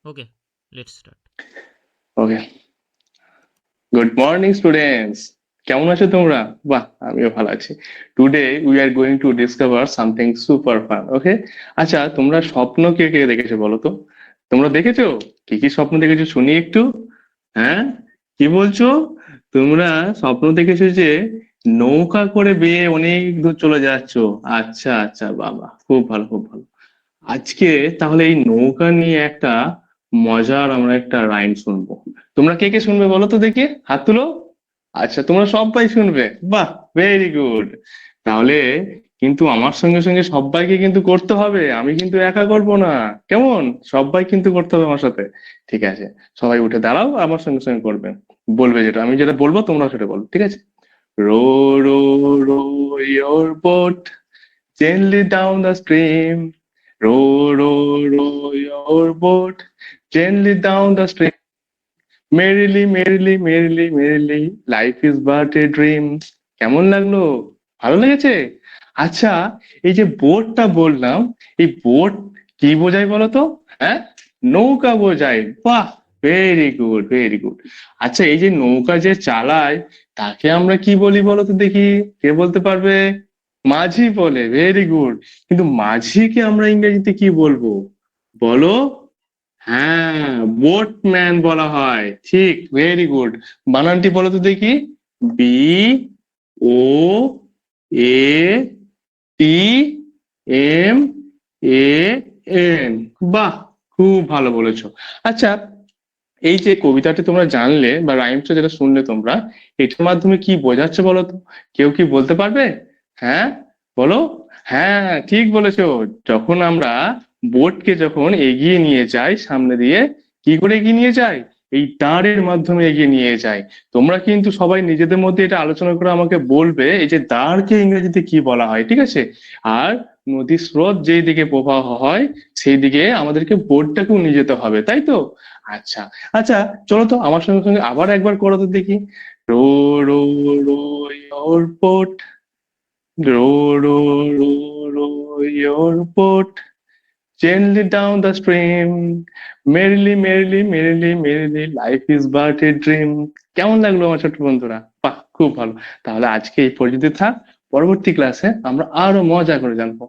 Okay, let's start. Okay, good morning students. কেমন আছো তোমরা? বাহ, আমিও ভালো আছি। Today we are going to discover something super fun. Okay, আচ্ছা তোমরা স্বপ্ন কে কে দেখেছো বলো তো? তোমরা দেখেছো? কি কি স্বপ্ন দেখেছো শুনি একটু। হ্যাঁ, কি বলছো? তোমরা স্বপ্ন দেখেছো যে নৌকা করে বেয়ে অনেক দূর চলে যাচ্ছ। আচ্ছা আচ্ছা, বাবা, খুব ভালো খুব ভালো। আজকে তাহলে এই নৌকা নিয়ে একটা মজার আমরা একটা রাইম শুনবো। তোমরা কে কে শুনবে বলো তো দেখি, হাত তুলো। আচ্ছা, তোমরা সবাই শুনবে, বাহ, ভেরি গুড। তাহলে কিন্তু আমার সঙ্গে সঙ্গে সবাইকে কিন্তু করতে হবে, আমি কিন্তু একা করব না। কেমন? সবাই কিন্তু করতে হবে আমার সাথে। ঠিক আছে, সবাই উঠে দাঁড়াও, আমার সঙ্গে সঙ্গে করবে। বলবে যেটা আমি যেটা বলবো তোমরা সেটা বলবে, ঠিক আছে? Row row row your boat gently down the stream. Row, row, row your boat gently down the stream. Merrily, merrily, merrily, merrily, life is but a dream. কেমন লাগলো? ভালো লেগেছে? আচ্ছা, এই যে বোটটা বললাম, এই বোট কি বোঝায় বলো তো? হ্যাঁ, নৌকা বোঝায়। বাহ, ভেরি গুড ভেরি গুড। আচ্ছা, এই যে নৌকা যে চালায় তাকে আমরা কি বলি বলো তো দেখি, কে বলতে পারবে? মাঝি বলে, ভেরি গুড। কিন্তু মাঝিকে আমরা ইংরেজিতে কি বলবো বলো? হ্যাঁ, বোটম্যান বলা হয়, ঠিক, ভেরি গুড। বানানটি বলো তো দেখি। B O A T M A N. বাহ, খুব ভালো বলেছো। আচ্ছা, এই যে কবিতাটি তোমরা জানলে বা রাইমসটা যেটা শুনলে তোমরা, এটার মাধ্যমে কি বোঝাচ্ছে বলো তো? কেউ কি বলতে পারবে? হ্যাঁ, বলো। হ্যাঁ, ঠিক বলেছো। যখন আমরা বোটকে যখন এগিয়ে নিয়ে যাই সামনে দিয়ে, কি করে এগিয়ে নিয়ে যাই? এই দাঁড়ের মাধ্যমে এগিয়ে নিয়ে যাই। তোমরা কিন্তু সবাই নিজেদের মধ্যে এটা আলোচনা করে আমাকে বলবে এই যে দাঁড়কে ইংরেজিতে কি বলা হয়, ঠিক আছে? আর নদীর স্রোত যেই দিকে প্রবাহ হয় সেই দিকে আমাদেরকে বোটটাকেও নিয়ে যেতে হবে, তাই তো? আচ্ছা আচ্ছা, চলো তো আমার সঙ্গে সঙ্গে আবার একবার করো তো দেখি। Row row row your boat, row row row row your boat gently down the stream. Merrily, merrily, merrily, merrily, life is but a dream. কেমন লাগলো আমার ছোট্ট বন্ধুরা? বাহ, খুব ভালো। তাহলে আজকে এই পর্যন্ত থাক, পরবর্তী ক্লাসে আমরা আরো মজা করে জানবো।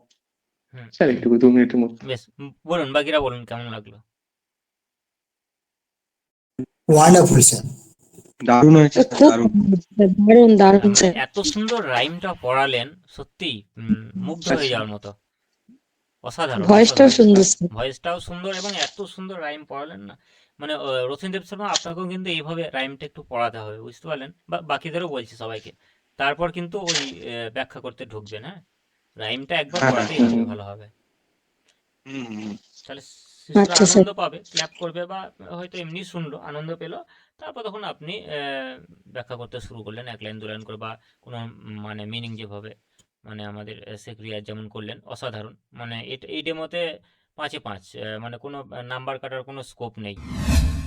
স্যার একটু 2 মিনিটের মধ্যে। বেশ, বলুন, বাকিরা বলুন কেমন লাগলো। ওয়ান্ডারফুল স্যার, দারুণ হয়েছে স্যার, খুব দারুণ। দারুণ দারুণ মানে স্যার। এত সুন্দর রাইমটা পড়ালেন, সত্যি মুগ্ধ হয়ে আচ্ছা, যাওয়ার মতো। অসাধারণ ভয়েসটাও অসাধারণ। সুন্দর স্যার। ভয়েসটাও সুন্দর এবং এত সুন্দর রাইম পড়ালেন না, মানে রথীন্দ্র শর্মা, আপনাকেও কিন্তু এইভাবে রাইমটা একটু পড়াতে হবে, বুঝতে পারলেন? বা বাকিদেরও বলছি সবাইকে, তারপর কিন্তু ওই ব্যাখ্যা করতে ঢুকবেন। হ্যাঁ, রাইমটা একবার হ্যাঁ, পড়াতেই হুম, হবে হুম। ভালোভাবে। হুম, হুম। তাহলে শিশুরা আচ্ছা স্যার। আনন্দ পাবে, ক্ল্যাপ করবে, বা হয়তো এমনি শুনলো, আনন্দ পেলো। তারপর তখন আপনি ব্যাখ্যা করতে শুরু করলেন, 1 লাইন 2 লাইন করে, বা কোনো মানে মিনিং যেভাবে, মানে আমাদের শেখ রিয়াজ যেমন করলেন, অসাধারণ। মানে এই ডেমোতে 5-এ 5, মানে কোনো নাম্বার কাটার কোনো স্কোপ নেই,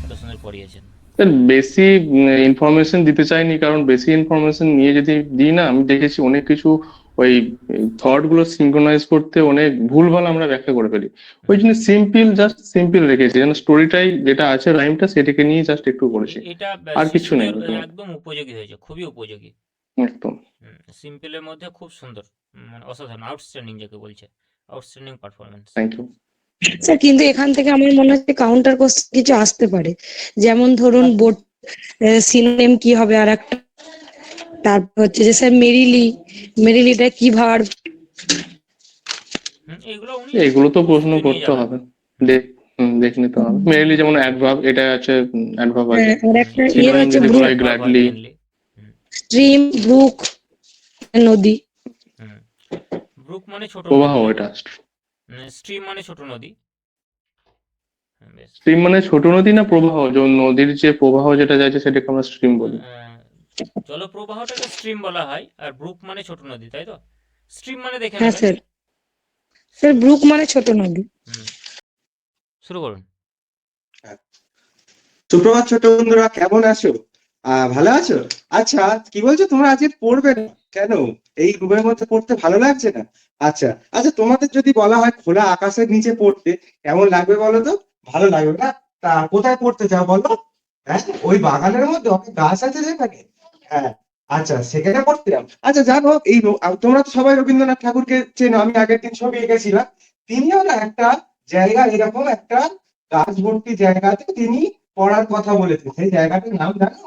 এত সুন্দর পড়িয়েছেন। স্যার, বেশি ইনফরমেশন দিতে চাইনি, কারণ বেশি ইনফরমেশন নিয়ে যদি দিই না, আমি দেখেছি অনেক কিছু ওই থট গুলো সিঙ্ক্রোনাইজ করতে অনেক ভুলভাল আমরা ব্যাখ্যা করে ফেলি। ওই জন্য সিম্পল, জাস্ট সিম্পল রেখেছি, যেন স্টোরিটাই যেটা আছে রাইমটা সেটাকে নিয়ে জাস্ট একটু করেছি। এটা আর কিছু নেই শিশুদের ওটার মধ্যে। একদম উপযোগী হয়েছে, খুবই উপযোগী। একদম। সিম্পলের মধ্যে খুব সুন্দর, মানে অসাধারণ, আউটস্ট্যান্ডিং যাকে বলছে, outstanding performance. Thank you. Sir কিন্তু এখান থেকে আমার মনে হচ্ছে কাউন্টার কোশ্চেন কিছু আসতে পারে, যেমন ধরুন বোট সিনোনিম কি হবে, আর একটা তারপর হচ্ছে যে স্যার মেরিলি, মেরিলিটা কি ভার্ব। এগুলো উনি এগুলো তো প্রশ্ন প্রস্তুতি নিয়ে করতে যাবেন। হবে, দেখ, দেখে নিতে হবে। মেইনলি যেমন অ্যাডভার্ব, এটা আছে অ্যাডভার্ব আছে। আর একটা এর সিনোনিম হচ্ছে যদি বলা ব্রুক, হয় গ্ল্যাডলি। মেনলি। স্ট্রিম, ব্রুক, নদী। ব্রুক মানে ছোট প্রবাহ, নদী, তাই তো? এটা স্ট্রিম মানে ছোট নদী। বেশ। স্ট্রিম মানে ছোট নদী না প্রবাহ, যে নদীর যে প্রবাহ যেটা যাচ্ছে সেটাকে আমরা স্ট্রিম বলি। জলপ্রবাহটাকে স্ট্রিম বলা হয়, আর ব্রুক মানে ছোট নদী, তাই তো? স্ট্রিম মানে দেখে হ্যাঁ নেবেন। স্যার, স্যার ব্রুক মানে ছোট নদী। শুরু করুন। সুপ্রভাত ছোট বন্ধুরা, কেমন আছো? ভালো আছো? আচ্ছা, কি বলছো তোমরা আজকে পড়বে না কেন? এই রুমের মধ্যে পড়তে ভালো লাগছে না? আচ্ছা আচ্ছা, তোমাদের যদি বলা হয় খোলা আকাশের নিচে পড়তে, কেমন লাগবে বলো তো? ভালো লাগবে না? তা কোথায় পড়তে যাও বলো? হ্যাঁ, ওই বাগানের মধ্যে অনেক গাছ আছে যেখানে। হ্যাঁ, আচ্ছা সেখানে পড়তে যাও। আচ্ছা জানো এই তোমরা তো সবাই রবীন্দ্রনাথ ঠাকুরকে চেনো, আমি আগের দিন ছবি এঁকেছিলাম। তিনিও না একটা জায়গা, এরকম একটা গাছ ভর্তি জায়গাতে তিনি পড়ার কথা বলেছেন। সেই জায়গাটার নাম জানো?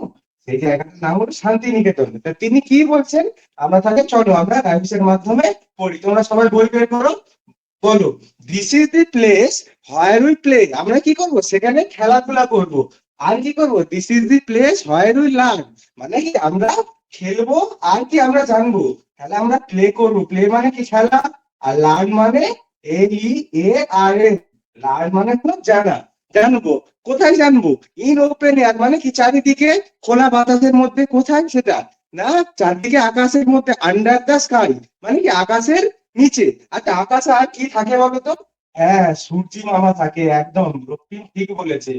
সেই জায়গাটার নাম হলো শান্তিনিকেতন। তা তিনি কি বলছেন, আমরা তাহলে চলো আমরা রাইমসের মাধ্যমে পড়ি। তোমরা সবাই বই বের করো, বলো this is the place where we play. আমরা কি করব, সেখানে খেলাধুলা করব। আর কি করব, this is the place where we learn, মানে কি আমরা খেলবো আর কি আমরা জানবো। তাহলে আমরা প্লে করব, প্লে মানে কি খেলা, আর লার্ন মানে LEARN, লার্ন মানে হলো জানা, জানবো। কোথায় জানবো, ইন ওপেন এয়ার মানে কি চারিদিকে খোলা বাতাসের মধ্যে। কোথায় সেটা, না চারদিকে আকাশের মধ্যে, আন্ডার দ্য স্কাই মানে কি আকাশের নিচে। আচ্ছা আকাশে আর কি থাকে বলতো? হ্যাঁ, সূর্যি মামা থাকে, একদম রক্তিম ঠিক বলেছে।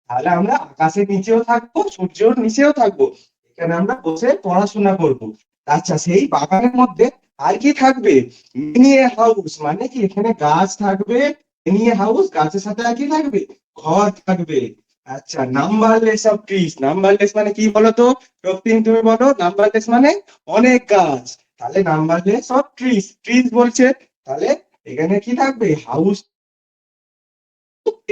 তাহলে আমরা আকাশের নিচেও থাকবো, সূর্যের নিচেও থাকবো, এখানে আমরা বসে পড়াশোনা করব। আচ্ছা সেই বাগানের মধ্যে আর কি থাকবে, মিনি হাউস মানে কি এখানে গাছ থাকবে, মিনি হাউস গাছের সাথে আর কি থাকবে, ঘর থাকবে। আচ্ছা নাম্বারলেস অফ ট্রিজ, নাম্বারলেস মানে কি বলতো রক্তিম, তুমি বলো। নাম্বারলেস মানে অনেক গাছ, তাহলে নাম্বারলেস অফ ট্রিজ, ট্রিজ বলছে, তাহলে এখানে কি থাকবে, হাউস,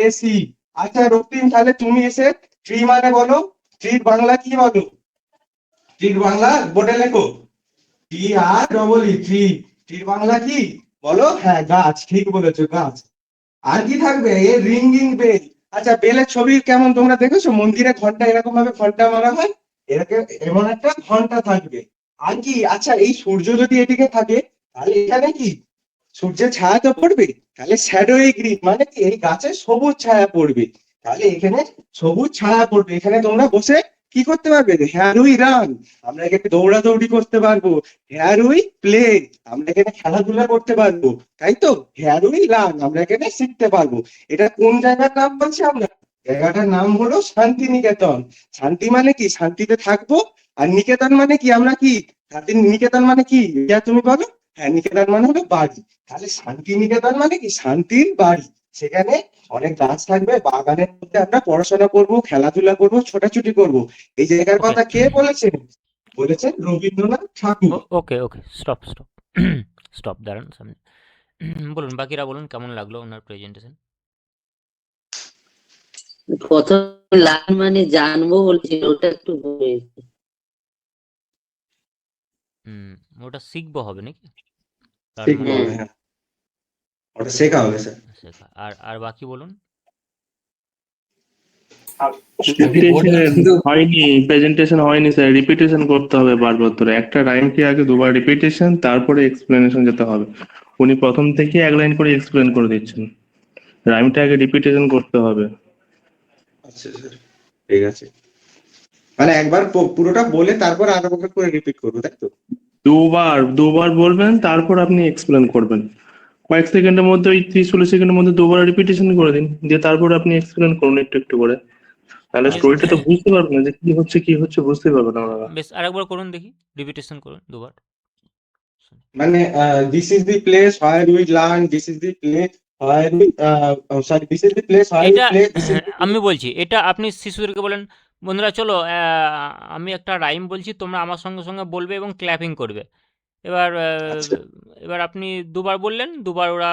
এসি। আচ্ছা রক্তিম তাহলে তুমি এসে ট্রি মানে বলো, ট্রির বাংলা কি বলো, ট্রির বাংলা বোর্ডে লেখো, TREE, ট্রি। ট্রির বাংলা কি বলো, হ্যাঁ গাছ, ঠিক বলেছো গাছ। আর কি থাকবে, এ রিঙ্গিং বেল। আচ্ছা বেলের ছবি কেমন তোমরা দেখেছো, মন্দিরে ঘন্টা এরকম ভাবে ঘন্টা মারা হয়, এরকম এমন একটা ঘন্টা থাকবে। আর কি, আচ্ছা এই সূর্য যদি এদিকে থাকে, তাহলে এখানে কি সূর্যের ছায়া তো পড়বে, তাহলে শ্যাডোই গ্রিন মানে কি এই গাছে সবুজ ছায়া পড়বে। তাহলে এখানে সবুজ ছায়া পড়বে, এখানে তোমরা বসে কি করতে পারবে, হেয়ার উই রান, আমরা এখানে দৌড়াদৌড়ি করতে পারবো। হেয়ার উই প্লে, আমরা এখানে খেলাধুলা করতে পারবো। তাই তো, হেয়ার উই লার্ন, আমরা এখানে শিখতে পারবো। এটা কোন জায়গার নাম বলছি আমরা, জায়গাটার নাম হলো শান্তিনিকেতন। শান্তি মানে কি শান্তিতে থাকবো, আর নিকেতন মানে কি আমরা কি, শান্তি নিকেতন মানে কি, ইয়া তুমি বলো। হ্যাঁ নিকেতন মানে হলো বাড়ি, তাহলে শান্তিনিকেতন মানে কি শান্তির বাড়ি। সেখানে অনেক গাছ থাকবে, বাগানের মধ্যে আমরা পড়াশোনা করব, খেলাধুলা করব, ছোটাছুটি করব। এই জায়গার ওকে কথা কে বলেছেন, বলেছেন রবীন্দ্রনাথ ঠাকুর। ওকে ওকে স্টপ স্টপ স্টপ দাঁড়ান সামনে বলুন, বাকিরা বলুন কেমন লাগলো ওনার প্রেজেন্টেশন। প্রথম লার্ন মানে জানবো বলছিল, ওটা একটু বলে। হুম, ওটা শিখবো হবে নাকি? তার ঠিক মানে বলে, হ্যাঁ ওটা শেখা হবে স্যার। শেখা। আর বাকি বলুন। প্রেজেন্টেশন হয়নি স্যার, রিপিটেশন করতে হবে বারবার ধরে। একটা রাইমকে আগে দুবার রিপিটেশন, তারপরে এক্সপ্লেনেশন যেতে হবে। উনি প্রথম থেকে এক লাইন করে এক্সপ্লেন করে দিচ্ছেন, রাইমটা আগে রিপিটেশন করতে হবে। আচ্ছা স্যার, ঠিক আছে, মানে একবার পুরোটা বলে তারপর আরো একবার করে রিপিট করবো, তাই তো? দুবার দুবার বলবেন, তারপর আপনি এক্সপ্লেন করবেন। কয়েক সেকেন্ডের মধ্যে, ওই 30-40 সেকেন্ডের মধ্যে দুবার রিপিটেশন করে দিন, দিয়ে তারপর আপনি এক্সপ্লেন করুন একটু একটু করে। তাহলে বেশ স্টোরিটা তো বুঝতে পারবেন না যে কি হচ্ছে বুঝতে পারবেন আমরা। বেশ, আরেকবার করুন দেখি, রিপিটেশন করুন দুবার। মানে this is the place where we learn, this is the place where we, sorry this is the place where we এটা প্লে, দিস ইজ আমি বলছি, এটা আপনি শিশুদেরকে বলেন, বন্ধুরা চলো আমি একটা রাইম বলছি, তোমরা আমার সঙ্গে সঙ্গে বলবে এবং ক্ল্যাপিং করবে। এবার আচ্ছা এবার আপনি দুবার বললেন, দুবার ওরা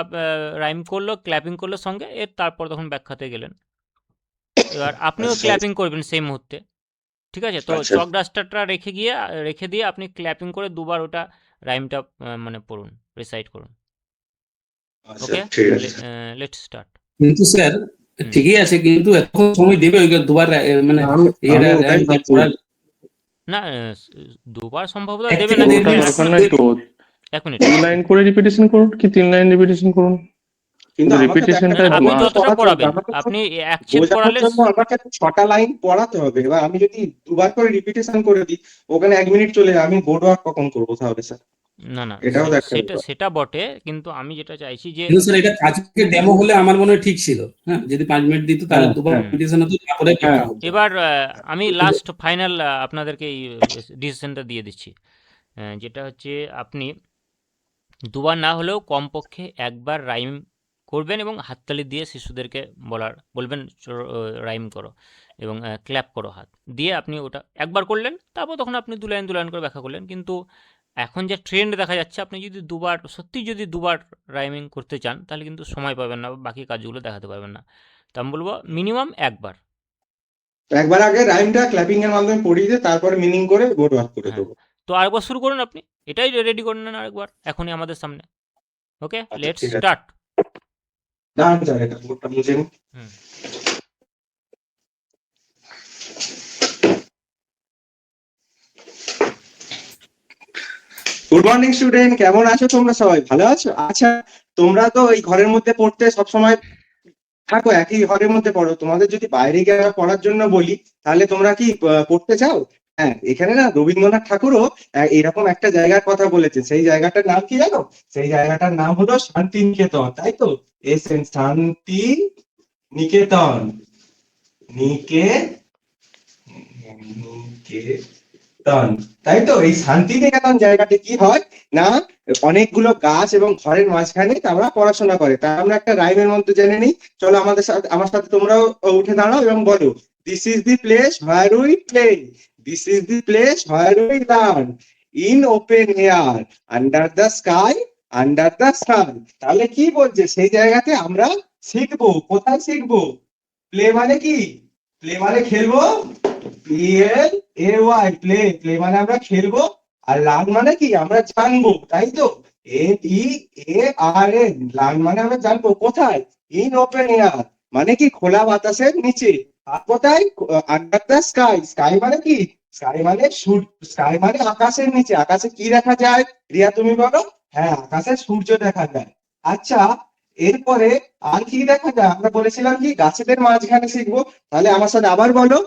রাইম করলো, ক্ল্যাপিং করলো সঙ্গে, তারপর তখন ব্যাখ্যাতে গেলেন। এবার আপনিও আচ্ছা ক্ল্যাপিং করবেন সেই মুহূর্তে, ঠিক আছে? তো আচ্ছা চক ডাস্টারটা রেখে দিয়ে আপনি ক্ল্যাপিং করে দুবার ওটা রাইমটা মানে পড়ুন, রিসাইট করুন। আচ্ছা ওকে, ঠিক আছে। Let's start. কিন্তু স্যার ঠিকই আছে, কিন্তু এত সময় দেবে ওই দুবার মানে আমি ওটাই ভাবছি। না দুবার সম্ভবত এক দেবে থেকে না, দেড় কিন্তু মিনিট দরকার নাই তো, 1 মিনিট। 2 লাইন করে রিপিটেশন করুন কি 3 লাইন রিপিটেশন করুন, কিন্তু আমাকে তো একটা রিপিটেশনটা না, আপনি বোঝানোর যতটা পড়াতে হবে, পড়াবেন, আমাকে তো আপনি এক ছেদ বোঝানোর পড়ালে জন্য আমাকে তো 6টা লাইন পড়াতে হবে। এবার আমি যদি দুবার করে রিপিটেশন করে দিই, ওখানে 1 মিনিট চলে যায়, আমি বোর্ড ওয়ার্ক কখন করবো তাহলে স্যার? না না এটাও একটা সেটা ব্যাপার। সেটা বটে, কিন্তু আমি যেটা চাইছি যে কিন্তু স্যার এটা আজকে ডেমো হলে আমার মনে হয় ঠিক ছিল। হ্যাঁ, যদি 5 মিনিট দিত তাহলে হ্যাঁ দুবার হ্যাঁ রিপিটেশন হতো, তারপরে হ্যাঁ ব্যাখ্যা হতো। এবার আমি লাস্ট ফাইনাল আপনাদেরকে এই ডিসিশনটা দিয়ে দিচ্ছি, যেটা হচ্ছে আপনি দুবার না হলেও কমপক্ষে একবার রাইম করবেন এবং হাততালি দিয়ে শিশুদেরকে বলবেন রাইম করো এবং ক্ল্যাপ করো হাত দিয়ে। আপনি ওটা একবার করলেন, তারপর তখন আপনি দু লাইন করে ব্যাখ্যা করলেন। কিন্তু এখন যে ট্রেন্ড দেখা যাচ্ছে, আপনি যদি যদি দুবার রাইমিং করতে চান, তাহলে কিন্তু সময় পাবেন না, বাকি কাজগুলো দেখাতে পারবেন না। তো আমি বলবো মিনিমাম একবার। একবার আগে রাইমটা ক্ল্যাপিং এর মাধ্যমে পড়িয়ে দিয়ে তারপরে মিনিং করে বোর্ড ওয়ার্ক করে হ্যাঁ, দেবো। তো আরেকবার শুরু করুন আপনি, এটাই রেডি করে নেন আরেকবার এখনই আমাদের সামনে। ওকে, আচ্ছা, লেটস ঠিক আছে। স্টার্ট। দাঁড়ান স্যার, এটা বোর্ডটা মুছে নিই। হুম। গুড মর্নিং স্টুডেন্ট, কেমন আছো তোমরা? সবাই ভালো আছো? আচ্ছা, তোমরা তো এই ঘরের মধ্যে পড়তে সবসময় থাকো, একই ঘরের মধ্যে পড়ো। তোমাদের যদি বাইরে গিয়ে পড়ার জন্য বলি, তাহলে তোমরা কি পড়তে চাও? হ্যাঁ, এখানে না রবীন্দ্রনাথ ঠাকুরও এরকম একটা জায়গার কথা বলেছেন। সেই জায়গাটার নাম কি জানো? সেই জায়গাটার নাম হলো শান্তিনিকেতন, তাই তো? এসেন শান্তি নিকেতন, নিকেতন, তাই তো? এই শান্তিনিকেতন জায়গাতে কি হয় না, অনেকগুলো গাছ এবং ঘরের মাঝখানে আমরা পড়াশোনা করে। তা আমরা একটা রাইমের মধ্যে জেনে নিই। চলো আমার সাথে তোমরাও উঠে দাঁড়াও এবং বলো, this is the place where we play, this is the place where we learn, in open air, under the sky, under the sun. তাহলে কি বলছে? সেই জায়গাতে আমরা শিখবো। কোথায় শিখবো? প্লে মানে কি? প্লে মানে খেলবো, PLAY, প্লে। প্লে মানে আমরা খেলবো। আর লার্ন মানে কি? আমরা জানবো, তাই তো? LEARN, লার্ন মানে আমরা জানবো। কোথায়? ইন ওপেন এয়ার মানে কি? খোলা বাতাসের নিচে। আর কোথায়? আন্ডার দ্য স্কাই, স্কাই মানে কি? স্কাই মানে স্কাই মানে আকাশের নিচে। আকাশে কি দেখা যায়? রিয়া তুমি বলো। হ্যাঁ, আকাশে সূর্য দেখা যায়। আচ্ছা, এরপরে আর কি দেখা যায়? আমরা বলেছিলাম কি গাছেদের মাঝখানে শিখবো। তাহলে আমার সাথে আবার বলো,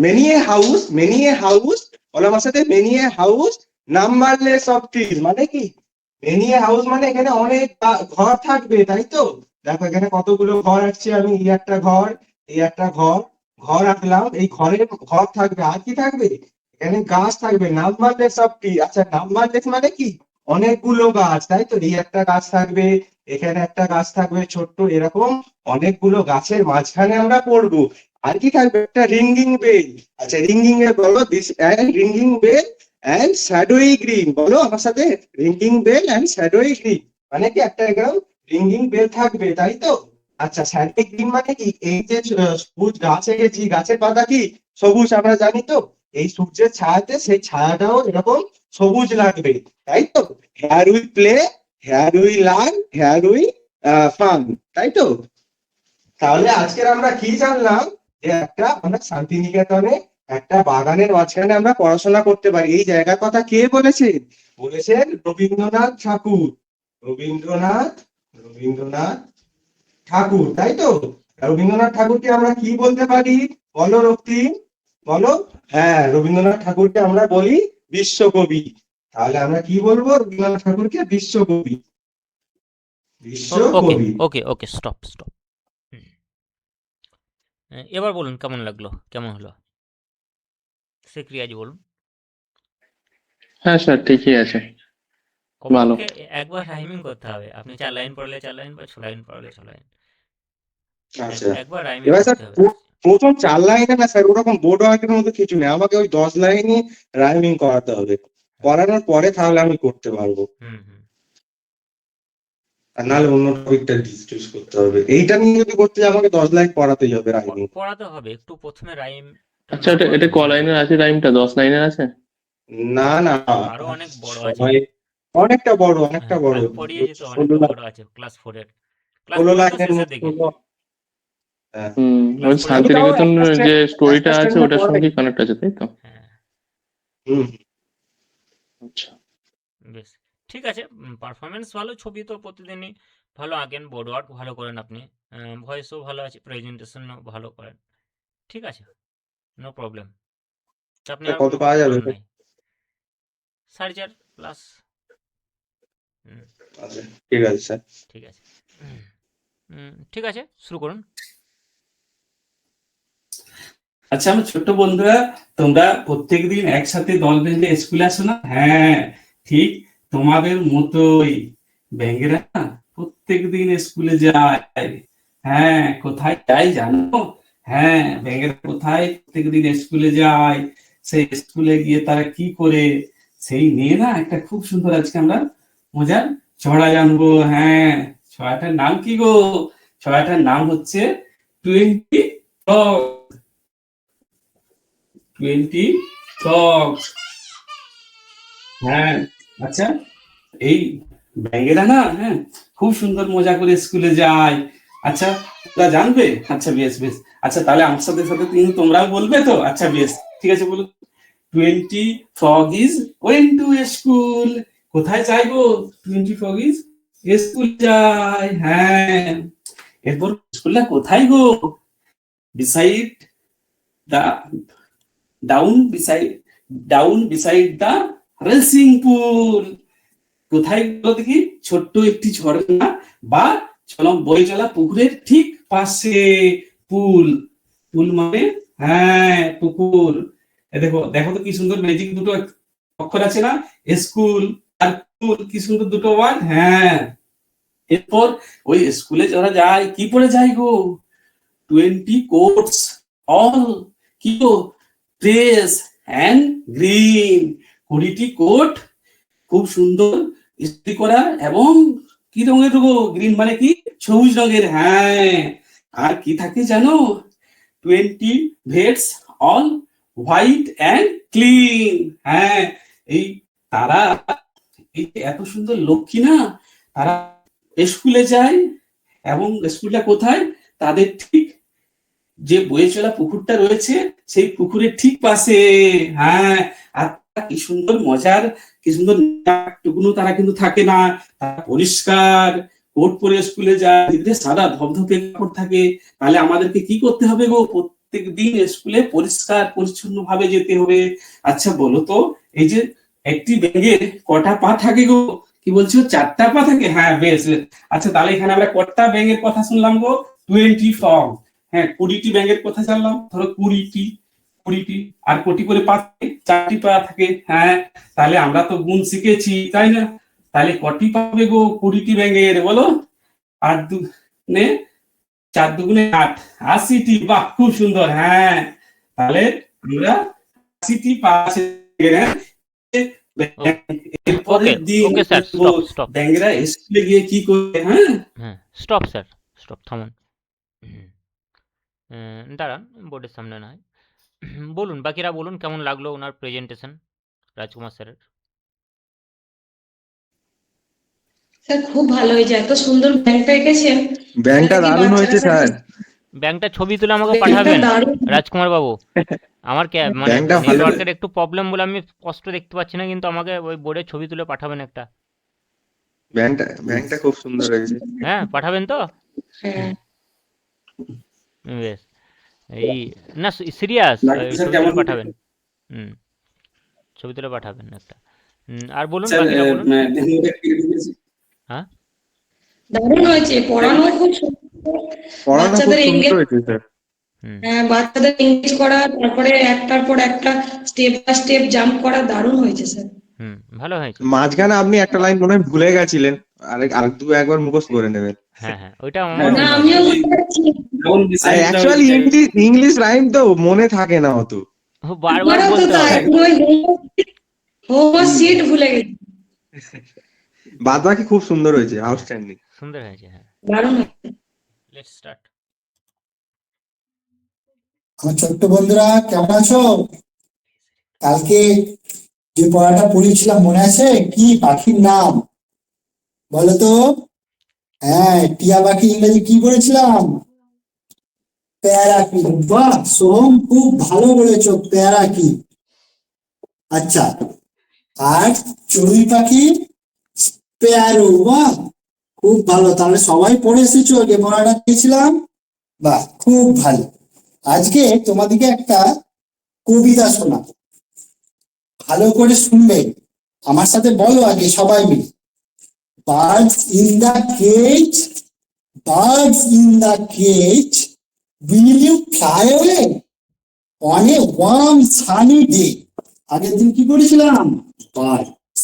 মেনি এ হাউস, বলো আমার সাথে, many a house, numberless of trees মানে কি? মেনি এ হাউস মানে এখানে অনেক ঘর থাকবে, তাই তো? দেখো এখানে কতগুলো ঘর আসছে। আমি এই একটা ঘর, এই একটা ঘর, ঘর আঁকলাম। এই ঘরের ঘর থাকবে। আর কি থাকবে? এখানে গাছ থাকবে, নাম্বারলেস অফ ট্রি। আচ্ছা, নাম্বারলেস মানে কি? অনেকগুলো গাছ, তাই তো? এই একটা গাছ থাকবে, এখানে একটা গাছ থাকবে ছোট্ট, এরকম অনেকগুলো গাছের মাঝখানে আমরা পড়বো। আর কি থাকবে? একটা রিঙ্গিং বেল। আচ্ছা, রিঙ্গিং বেল বলো, this ringing bell and shadowy green, বলো আমার সাথে, ringing bell and shadowy green মানে কি? একটা এরকম রিঙ্গিং বেল থাকবে, তাই তো? আচ্ছা, শ্যাডোই গ্রিন মানে কি? এই যে সবুজ গাছ এঁকেছি, গাছের পাতা কি সবুজ, আমরা জানি তো? এই সূর্যের ছায়াতে সেই ছায়াটাও এরকম সবুজ লাগবে, তাই তো? Here we play, here we learn, here we fun, তাই তো? তাহলে আজকের আমরা কি জানলাম? যে আমরা শান্তিনিকেতনে একটা বাগানের মাঝখানে আমরা পড়াশোনা করতে পারি। এই জায়গার কথা কে বলেছেন? বলেছেন রবীন্দ্রনাথ ঠাকুর। রবীন্দ্রনাথ ঠাকুর, তাই তো? রবীন্দ্রনাথ ঠাকুরকে আমরা কি বলতে পারি? বলো রক্তিম, বলো। হ্যাঁ, রবীন্দ্রনাথ ঠাকুরকে আমরা বলি বিশ্বকবি। তাহলে আমরা কি বলবো? রবীন্দ্রনাথ ঠাকুরকে বিশ্বকবি, ওকে বিশ্বকবি। ওকে ওকে, স্টপ স্টপ। এবার বলুন কেমন লাগলো, কেমন হলো? সে ক্রিয়াজি বলুন। হ্যাঁ স্যার, ঠিকই আছে, ভালো। কমপক্ষে একবার রাইমিং করতে হবে। আপনি 4 লাইন পড়লে 4 লাইন বা 6 লাইন পড়লে 6 লাইন, আচ্ছা, একবার রাইমিং এবার স্যার করতে হবে। প্রথম 4 লাইনে না স্যার ওরকম বোর্ড ওয়ার্কের মতো কিছু নেই, আমাকে ওই 10 লাইনই রাইমিং করাতে হবে। করানোর পরে তাহলে আমি করতে পারবো, হুম হুম। আর নাহলে অন্য টপিকটা ডিসকাস করতে হবে। এইটা নিয়ে যদি করতে যাই আমাকে 10 লাইন পড়াতেই হবে রাইমিং। পড়াতে হবে একটু, প্রথমে রাইম আচ্ছা, না এটা পড়ালে এটা ক বোঝাতে লাইনের পারবে আছে? রাইমটা 10 লাইনের আছে? না না, আরো অনেক বড় আছে। সময় অনেকটা বড়, অনেকটা বড়। আমি পড়িয়েছি তো, 16 অনেকটা বড় আছে। ক্লাস 4 এর, ক্লাস 16 4 এর তো লাইনের শেষের মতো দিকে। হলো। হ্যাঁ, ওই ক্লাস 4 এর আমি তো তাও শান্তিনিকেতনের যে স্টোরিটা একটা আছে স্ট্যান্ডার্ড ওটার পড়াই। সঙ্গে কানেক্ট আছে, তাই তো? হ্যাঁ, হুম, আচ্ছা, বেশ ঠিক আছে। পারফরমেন্স ভালো, ছবি তো প্রতিদিনই ভালো আঁকেন, বোর্ড ওয়ার্ক ভালো করেন আপনি, ভয়েসও ভালো আছে, প্রেজেন্টেশনও ভালো করেন। ঠিক আছে, নো প্রবলেম। তো আপনি আর কত কোনো পাওয়া যাবে? করার নাই। 4.5 প্লাস। আচ্ছা, ঠিক আছে স্যার। ঠিক আছে। ঠিক আছে, শুরু করুন। আচ্ছা, আমার ছোট্ট বন্ধুরা, তোমরা প্রত্যেকদিন একসাথে দল বেঁধে স্কুলে আসো না? হ্যাঁ, ঠিক তোমাদের মতোই ব্যাঙেরা প্রত্যেক দিন স্কুলে যায়। হ্যাঁ, কোথায় যায় জানো? হ্যাঁ, ব্যাঙেরা কোথায় প্রত্যেক দিন স্কুলে যায়, সেই স্কুলে গিয়ে তারা কি করে, সেই নিয়ে না একটা খুব সুন্দর আজকে আমরা মজার ছড়া জানবো। হ্যাঁ, ছড়াটার নাম কি গো? ছড়াটার নাম হচ্ছে 20 ফ্রগ। 20 ফ্রগ। হ্যাঁ, আচ্ছা, এই ব্যাঙেরা না, হ্যাঁ, খুব সুন্দর মজা করে স্কুলে যায়। আচ্ছা, তোমরা জানবে? আচ্ছা, বেশ বেশ। আচ্ছা, তাহলে আমার সাথে সাথে কিন্তু তোমরাও বলবে তো? আচ্ছা, বেশ, ঠিক আছে, বলো। 20 frog is went to school. কোথায় যায় গো? 20 frog is স্কুল যায়। হ্যাঁ, এরপর স্কুলটা কোথায় গো? beside the down beside the racing pool. কোথায় বলো দেখি? ছোট্ট একটি ঝর্ণা বা বয়ে চলা পুকুরের ঠিক পাশে। পুল, পুল মানে হ্যাঁ পুকুর। দেখো দেখো তো কি সুন্দর ম্যাজিক দুটো অক্ষর আছে না? স্কুল আর পুল, কি সুন্দর দুটো ওয়ার্ড। হ্যাঁ, এরপর ওই স্কুলে যারা যায় কি পরে যায় গো? 20 coats all কি গো? Press and green. 20টি কোট খুব সুন্দর ইস্ত্রি করা এবং কি রঙের গো? গ্রিন মানে কি? সবুজ রঙের। হ্যাঁ, আর কি থাকে জানো? 20 vets all white and clean. হ্যাঁ, এই তারা এই যে এত সুন্দর লক্ষ্মী না, তারা স্কুলে যায় এবং স্কুলটা কোথায়? তাদের ঠিক যে বয়ে চলা পুকুরটা রয়েছে সেই পুকুরের ঠিক পাশে। হ্যাঁ, আর কি সুন্দর মজার, কি সুন্দর টুকুনো তারা কিন্তু থাকে না, তারা পরিষ্কার কোট পরে স্কুলে যায়, সাদা ধবধবে কাপড় থাকে। তাহলে আমাদেরকে কি করতে হবে গো? প্রত্যেক দিন স্কুলে পরিষ্কার পরিচ্ছন্ন ভাবে যেতে হবে। আচ্ছা বলো তো, এই যে একটি ব্যাঙের কটা পা থাকে গো? কি বলছো? 4টা পা থাকে। হ্যাঁ, বেশ। আচ্ছা, তাহলে এখানে আমরা কটা ব্যাঙের কথা শুনলাম গো? 20 ফ্রগ। হ্যাঁ, 20টি ব্যাঙের কথা জানলাম। ধরো 20টি, আর কোটি করে পা থাকে? 4টি পা থাকে। হ্যাঁ, তাহলে আমরা তো গুণ শিখেছি, তাই না? তাহলে কটি পাবে গো 20টি ব্যাঙের? বলো। 8 দুগুণে 4 দুগুণে 8, 80টি। বাহ, খুব সুন্দর। হ্যাঁ, তাহলে আমরা 80টি পা আছে। এরপরের দিন ওকে স্যার, স্টপ। ব্যাঙেরা স্কুলে গিয়ে কি করে? হ্যাঁ, হ্যাঁ, স্টপ স্যার, স্টপ, থামুন। দাঁড়ান, বোর্ডের সামনে না হয়। বলুন, বাকিরা বলুন কেমন লাগলো ওনার প্রেজেন্টেশন, রাজকুমার স্যারের। স্যার খুব ভালো হয়েছে, এত সুন্দর ব্যাংকটা এঁকেছেন। ব্যাংকটা দারুণ হয়েছে স্যার। ব্যাংকটা ছবি তুলে আমাকে ব্যাংকটা পাঠাবেন দারুণ। রাজকুমার বাবু। আমার মানে ব্যাংকটা ভালো। নেটওয়ার্কের একটু প্রবলেম বলে আমি স্পষ্ট দেখতে পাচ্ছি না, কিন্তু আমাকে ওই বোর্ডে ছবি তুলে পাঠাবেন একটা। ব্যাংকটা খুব সুন্দর হয়েছে। হ্যাঁ, পাঠাবেন তো? হ্যাঁ, বেশ। এই না, সিরিয়াস, স্যার ছবি কেমন তুলে পাঠাবেন। ছবি তুলে পাঠাবেন একটা। আর বলুন, স্যার? বাকিরা বলুন। হ্যাঁ, দারুণ হয়েছে, পড়ানো খুব সুন্দর। পড়ানো খুব বাচ্চাদের সুন্দর engage, হয়েছে স্যার। বাচ্চাদের এনগেজ করা, তারপরে একটার পর একটা স্টেপ বাই স্টেপ জাম্প করা, দারুণ হয়েছে স্যার। ভালো হয়েছে। মাঝখানে আপনি একটা লাইন মনে হয় ভুলে গেছিলেন, একবার মুখস্থ করে নেবেন। হ্যাঁ, ওইটা আমার হ্যাঁ, না, মনে আমিও হচ্ছে। বুঝতে পারছি। অ্যাকচুয়ালি ইংলিশ রাইম তো মনে থাকে না অত। বারবার আমারও তো বলতে তাই, হবে। ওই হোমওয়ার্ক শিট ভুলে গেছি। বাদ বাকি খুব সুন্দর হয়েছে, আউটস্ট্যান্ডিং। সুন্দর হয়েছে। হ্যাঁ, দারুণ হয়েছে। Let's start. আমার ছোট্ট বন্ধুরা কেমন আছো? কালকে যে পড়াটা পড়েছিলাম মনে আছে? কি পাখির নাম বলো তো? হ্যাঁ, টিয়া পাখি ইংরেজি কি বলেছিলাম? প্যারাকি। বাহ সোহম, খুব ভালো বলেছো, প্যারাকি। আচ্ছা, আর চড়ুই পাখি স্প্যারো। বাহ, খুব ভালো। তাহলে সবাই পড়ে এসেছো যে পড়াটা দিয়েছিলাম? বাহ, খুব ভালো। আজকে তোমাদেরকে একটা কবিতা শোনাবো, ভালো করে শুনবে, আমার সাথে বলো আগে সবাই মিলে। Birds in the cage, birds in the cage, will you fly away on a warm sunny day. আগের দিন কি পড়েছিলাম? বার্ডস।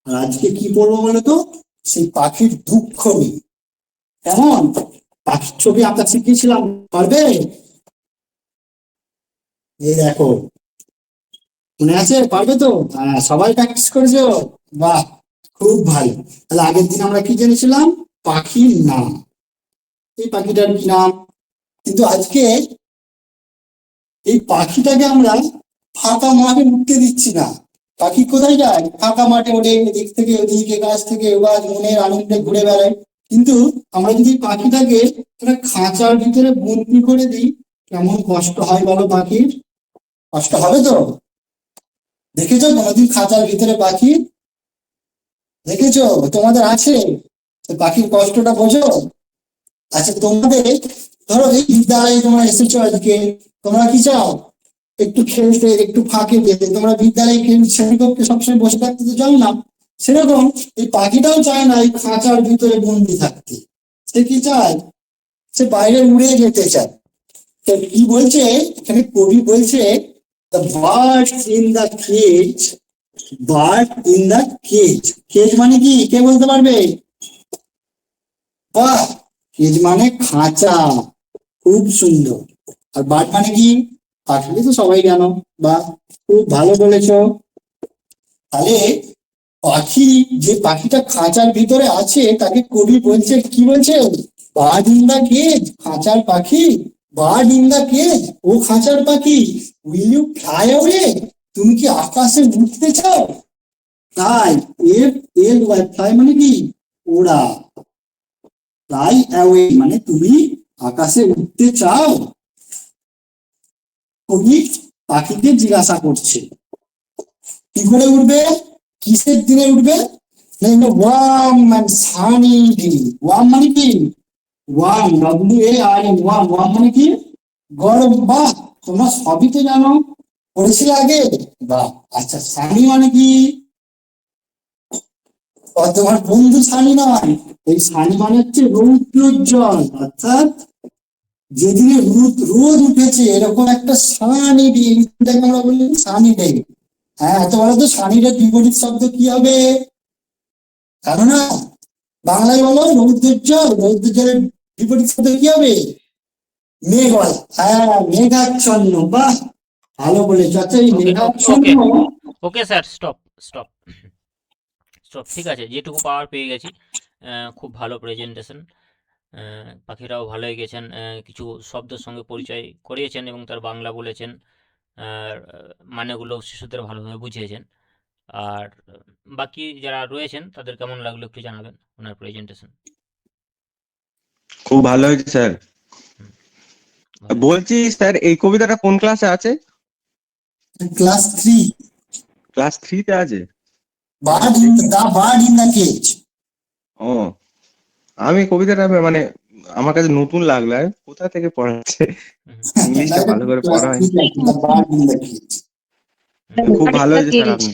আর আজকে কি পড়বো বলো তো? সেই পাখির দুঃখ নেই। কেমন পাখির ছবি আঁকা শিখিয়েছিলাম, পারবে? এই দেখো, মনে আছে? পারবে তো? হ্যাঁ, সবাই প্র্যাকটিস করেছো? বাহ, খুব ভালো। তাহলে আগের দিন আমরা কি জেনেছিলাম? পাখির নাম। এই পাখিটার কি নাম? কিন্তু আজকে এই পাখিটাকে আমরা ফাঁকা মাঠে উঠতে দিচ্ছি না। পাখি কোথায় যায়? ফাঁকা মাঠে ওঠে, এদিক থেকে ওদিকে, গাছ থেকে গাছ, মনের আনন্দে ঘুরে বেড়ায়। কিন্তু আমরা যদি পাখিটাকে একটা খাঁচার ভিতরে বন্দি করে দিই, কেমন কষ্ট হয় বলো পাখির? কষ্ট হবে তো? দেখেছো কোনোদিন খাঁচার ভিতরে পাখি? দেখেছো? তোমাদের আছে? তো পাখির কষ্টটা বোঝো? আচ্ছা, তোমাদের ধরো এই বিদ্যালয়ে তোমরা এসেছো আজকে, তোমরা কি চাও? একটু খেলতে, একটু ফাঁকে পেতে। তোমরা বিদ্যালয়ে শ্রেণীকক্ষে সবসময় বসে থাকতে তো চাও না। সেরকম এই পাখিটাও চায় না এই খাঁচার ভিতরে বন্দি থাকতে। সে কি চায়? সে বাইরে উড়ে যেতে চায়। তো কি বলছে এখানে কবি? বলছে the bird in the cage, bird in the cage. Cage মানে কি? কে বলতে পারবে? বাহ, কেজ মানে খাঁচা, খুব সুন্দর। আর বার্ড মানে কি? পাখি তো সবাই জানো। বাহ, খুব ভালো বলেছো। তাহলে পাখি, যে পাখিটা খাঁচার ভিতরে আছে তাকে কবি বলছে, কি বলছে? বার্ড ইন দ্য কেজ, খাঁচার পাখি। বার্ড ইন দ্য কেজ, ও খাঁচার পাখি, উইল ইউ ফ্লাই অ্যাওয়ে? তুমি কি আকাশে উঠতে চাও? তাই এর এর ফ্লাই মানে কি? ওড়া। ফ্লাই অ্যাওয়ে মানে তুমি আকাশে উঠতে চাও। কবি পাখিকে জিজ্ঞাসা করছে কি করে উঠবে, কিসের দিনে উঠবে? Warm and sunny day. Warm মানে কি? Worm, WARM, worm. ওয়ার্ম মানে কি? গরম। বাহ, তোমরা সবই তো জানো, পড়েছিলে আগে। বাহ, আচ্ছা, সানি মানে কি? তোমার বন্ধু সানি নয়, এই সানি মানে হচ্ছে রৌদ্রোজ্জ্বল। অর্থাৎ যেদিনে রোদ উঠেছে, এরকম একটা সানি ডে, আমরা বলি সানি ডে। হ্যাঁ, তো বলো তো সানি ডে বিপরীত শব্দ কি হবে? জানো না? বাংলায় বলো। রৌদ্রোজ্জ্বল। রৌদ্রোজ্জ্বলের বিপরীত শব্দ কি হবে? মেঘল। হ্যাঁ, মেঘাচ্ছন্ন। বাহ, ভালো বলেছো। আচ্ছা, এই ওকে মেঘাচ্ছন্ন। Okay sir, stop stop stop. ঠিক আছে, যেটুকু পাওয়ার পেয়ে গেছি। খুব ভালো প্রেজেন্টেশন। পাখিরাও ভালোই গেছেন, কিছু শব্দের সঙ্গে পরিচয় করিয়েছেন এবং তার বাংলা বলেছেন, আর মানেগুলো শিশুদের ভালোভাবে বুঝিয়েছেন। আর বাকি যারা রয়েছেন তাদের কেমন লাগলো একটু জানাবেন ওনার প্রেজেন্টেশন। খুব ভালো হয়েছে স্যার। বলছি স্যার, এই কবিতাটা কোন ক্লাসে আছে? ক্লাস 3। ক্লাস 3-তে আছে? Bird in the bird in the cage. ও, আমি কবিতাটা মানে আমার কাছে নতুন লাগলো। কোথা থেকে পড়াচ্ছে? ইংলিশটা ভালো করে পড়া হয়নি। Bird in the cage. খুব ভালো হয়েছে স্যার আপনি।